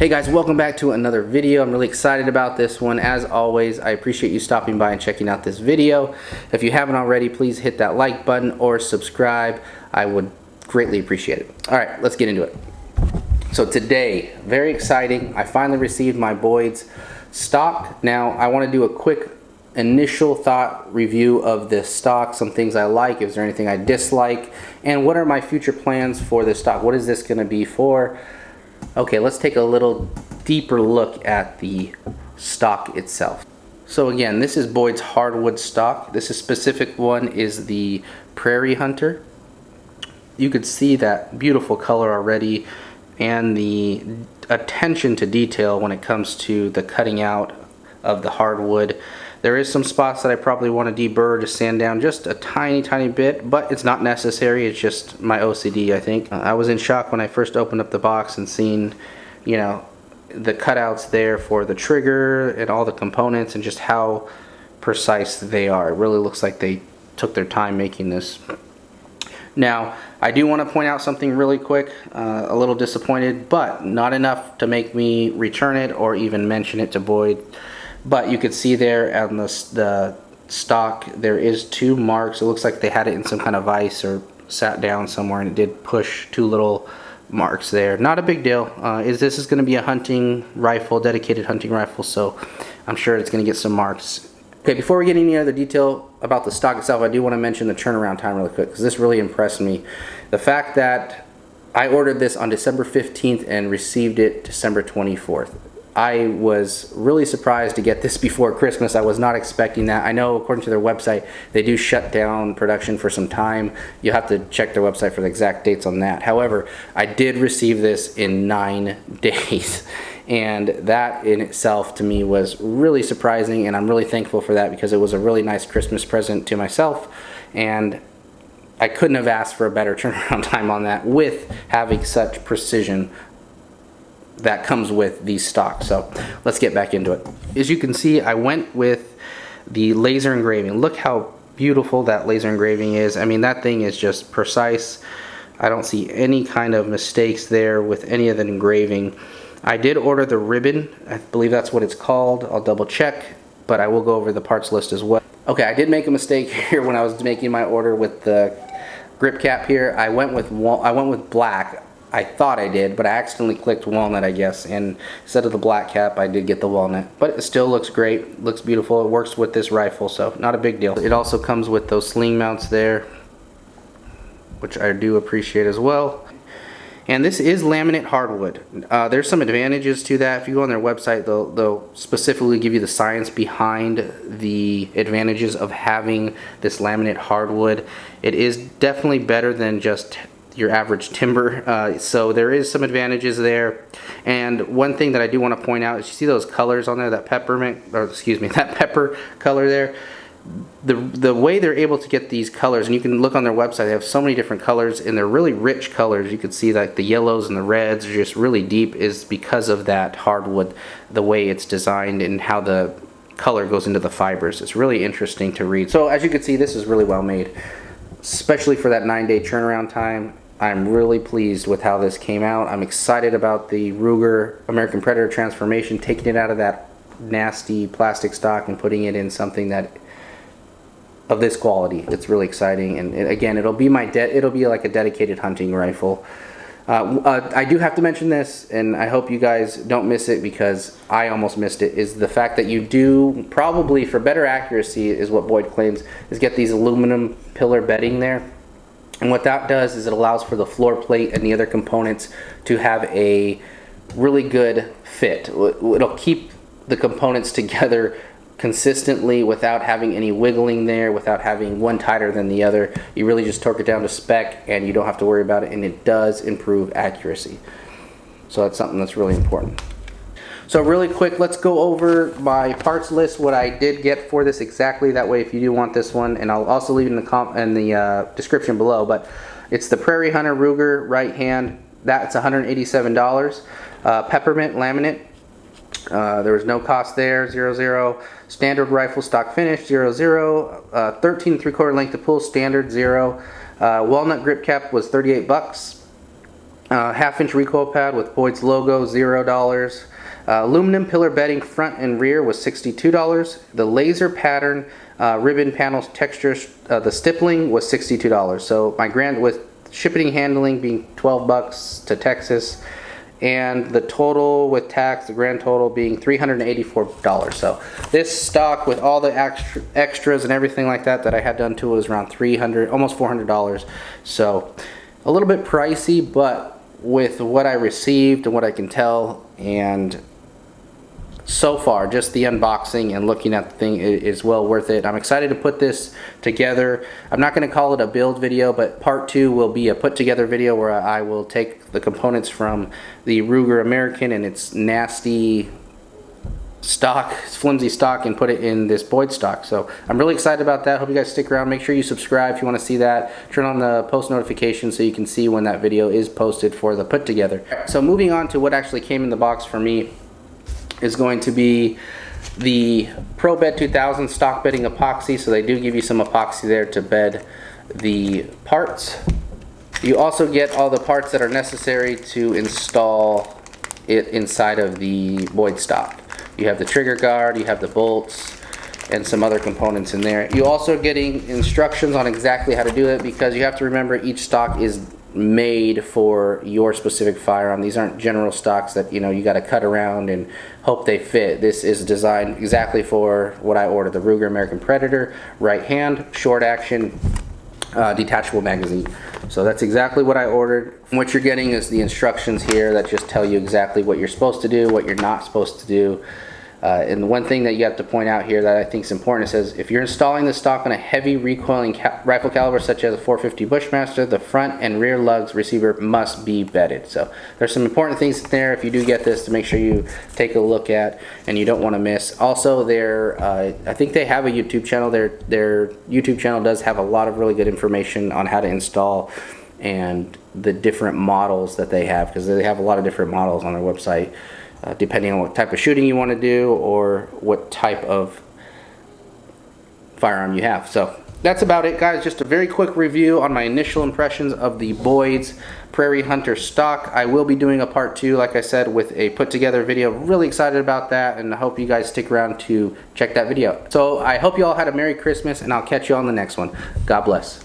Hey guys, welcome back to another video. I'm really excited about this one. As always, I appreciate you stopping by and checking out this video. If you haven't already, please hit that like button or subscribe. I would greatly appreciate it. Alright, let's get into it. So today, very exciting, I finally received my Boyds stock. Now, I want to do a quick initial thought review of this stock, some things I like, is there anything I dislike, and what are my future plans for this stock? What is this going to be for? Okay, let's take a little deeper look at the stock itself. So again, this is Boyd's hardwood stock. This is specific one is the Prairie Hunter. You could see that beautiful color already and the attention to detail when it comes to the cutting out of the hardwood. There is some spots that I probably want to deburr to sand down just a tiny bit, but it's not necessary. It's just my OCD, I think. I was in shock when I first opened up the box and seen, you know, the cutouts there for the trigger and all the components and just how precise they are. It really looks like they took their time making this. Now, I do want to point out something really quick. A little disappointed, but not enough to make me return it or even mention it to Boyd. But you could see there on the stock, there is two marks. It looks like they had it in some kind of vise or sat down somewhere, and it did push two little marks there. Not a big deal. This is going to be a hunting rifle, dedicated hunting rifle, so I'm sure it's going to get some marks. Okay, before we get any other detail about the stock itself, I do want to mention the turnaround time really quick, because this really impressed me. The fact that I ordered this on December 15th and received it December 24th. I was really surprised to get this before Christmas. I was not expecting that. I know according to their website, they do shut down production for some time. You'll have to check their website for the exact dates on that. However, I did receive this in 9 days. And that in itself to me was really surprising, and I'm really thankful for that because it was a really nice Christmas present to myself. And I couldn't have asked for a better turnaround time on that with having such precision that comes with these stocks. So let's get back into it. As you can see, I went with the laser engraving. Look how beautiful that laser engraving is. I mean, that thing is just precise. I don't see any kind of mistakes there with any of the engraving. I did order the ribbon. I believe that's what it's called. I'll double check, but I will go over the parts list as well. Okay, I did make a mistake here when I was making my order with the grip cap here. I went with black. I thought I did, but I accidentally clicked walnut, I guess, and instead of the black cap, I did get the walnut. But it still looks great, looks beautiful. It works with this rifle, so not a big deal. It also comes with those sling mounts there, which I do appreciate as well. And this is laminate hardwood. There's some advantages to that. If you go on their website, they'll specifically give you the science behind the advantages of having this laminate hardwood. It is definitely better than just your average timber, so there is some advantages there. And one thing that I do want to point out is you see those colors on there, that peppermint, or excuse me, that pepper color there. The way they're able to get these colors, and you can look on their website, they have so many different colors, and they're really rich colors. You can see like the yellows and the reds are just really deep, is because of that hardwood, the way it's designed and how the color goes into the fibers. It's really interesting to read. So as you can see, this is really well made, especially for that 9-day turnaround time. I'm really pleased with how this came out. I'm excited about the Ruger American Predator transformation, taking it out of that nasty plastic stock and putting it in something that of this quality. It's really exciting, and again, it'll be like a dedicated hunting rifle. I do have to mention this, and I hope you guys don't miss it because I almost missed it, is the fact that you do probably, for better accuracy, is what Boyd claims, is get these aluminum pillar bedding there. And what that does is it allows for the floor plate and the other components to have a really good fit. It'll keep the components together consistently without having any wiggling there, without having one tighter than the other. You really just torque it down to spec and you don't have to worry about it, and it does improve accuracy. So that's something that's really important. So really quick, let's go over my parts list, what I did get for this exactly. That way if you do want this one, and I'll also leave it in the description below, but it's the Prairie Hunter Ruger right hand. That's $187. Peppermint laminate. There was no cost there, 00. Standard rifle stock finish, 00. 13 3/4 length of pull, standard, 0. Walnut Grip Cap was $38. 1/2-inch recoil pad with Boyds logo, $0. Aluminum pillar bedding front and rear was $62. The laser pattern ribbon panels textures, the stippling was $62. So my grand, with shipping and handling being $12 to Texas, and the total with tax, the grand total being $384. So this stock with all the extras and everything like that I had done to it was around $300, almost $400. So a little bit pricey, but with what I received and what I can tell, and so far just the unboxing and looking at the thing is well worth it. I'm excited to put this together. I'm not going to call it a build video, but part 2 will be a put together video where I will take the components from the Ruger American and its nasty stock, flimsy stock, and put it in this Boyd stock. So I'm really excited about that. Hope you guys stick around. Make sure you subscribe if you want to see that. Turn on the post notifications so you can see when that video is posted for the put together. So moving on to what actually came in the box for me is going to be the ProBed 2000 stock bedding epoxy. So they do give you some epoxy there to bed the parts. You also get all the parts that are necessary to install it inside of the Boyd stock. You have the trigger guard, you have the bolts, and some other components in there. You also are getting instructions on exactly how to do it, because you have to remember each stock is made for your specific firearm. These aren't general stocks that you got to cut around and hope they fit. This is designed exactly for what I ordered, the Ruger American Predator, right hand, short action, detachable magazine. So that's exactly what I ordered. And what you're getting is the instructions here that just tell you exactly what you're supposed to do, what you're not supposed to do. And the one thing that you have to point out here that I think is important, it says if you're installing the stock on a heavy recoiling rifle caliber such as a 450 Bushmaster, the front and rear lugs receiver must be bedded. So there's some important things in there if you do get this to make sure you take a look at and you don't want to miss. Also, I think they have a YouTube channel. Their YouTube channel does have a lot of really good information on how to install and the different models that they have, because they have a lot of different models on their website. Depending on what type of shooting you want to do or what type of firearm you have. So that's about it, guys. Just a very quick review on my initial impressions of the Boyds Prairie Hunter stock. I will be doing a part 2, like I said, with a put together video. Really excited about that, and I hope you guys stick around to check that video. So I hope you all had a Merry Christmas, and I'll catch you on the next one. God bless.